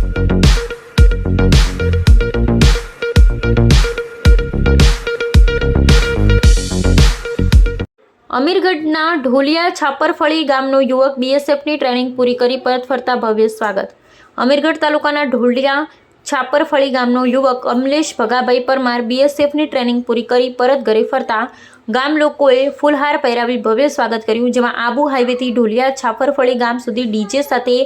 અમીરગઢના ઢોલિયા છાપરફળી ગામનો યુવક બીએસએફની ટ્રેનિંગ પૂરી કરી પરત ફરતા ભવ્ય સ્વાગત। અમીરગઢ તાલુકાના ઢોલિયા છાપરફળી ગામનો યુવક અમલેશ ભગાભાઈ પરમાર બીએસએફની ટ્રેનિંગ પૂરી કરી પરત ઘરે ફરતા ગામ લોકોએ ફૂલહાર પહેરાવી ભવ્ય સ્વાગત કર્યું, જેમાં આબુ હાઈવેથી ઢોલિયા છાપરફળી ગામ સુધી ડીજે સાથે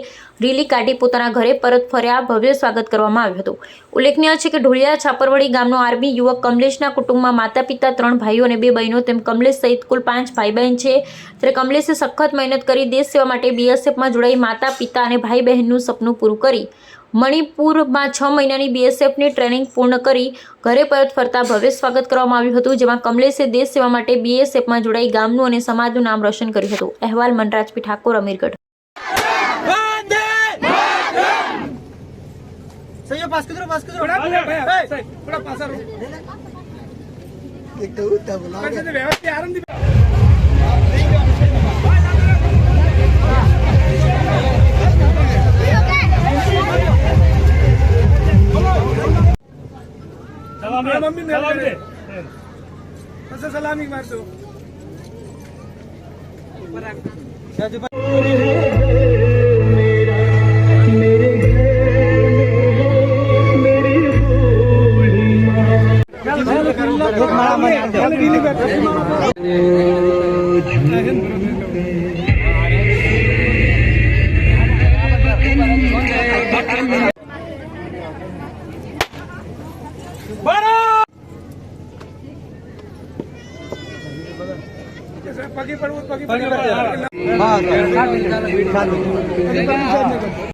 રેલી કાઢી પોતાના ઘરે પરત ફર્યા ભવ્ય સ્વાગત કરવામાં આવ્યું હતું। ઉલ્લેખનીય છે કે ઢોલિયા છાપરફળી ગામનો આર્મી યુવક કમલેશના કુટુંબમાં માતા પિતા 3 ભાઈઓ અને 2 બહેનો તેમ કમલેશ સહિત કુલ 5 ભાઈ બહેન છે। ત્યારે કમલેશે સખત મહેનત કરી દેશ સેવા માટે બીએસએફમાં જોડાઈ માતા પિતા અને ભાઈ બહેનનું સપનું પૂરું કરી મણિપુરમાં 6 મહિનાની બીએસએફની ટ્રેનિંગ પૂર્ણ કરી ઘરે પરત ફરતા ભવ્ય સ્વાગત કરવામાં આવ્યું હતું, જેમાં કમલેશે દેશ સેવા માટે બીએસએફમાં જોડાઈ ગામનું અને સમાજનું નામ રોશન કર્યું હતું। અહેવાલ મનરાજ પી ઠાકોર, અમીરગઢ। सलामी मार दो। पगी पड़ो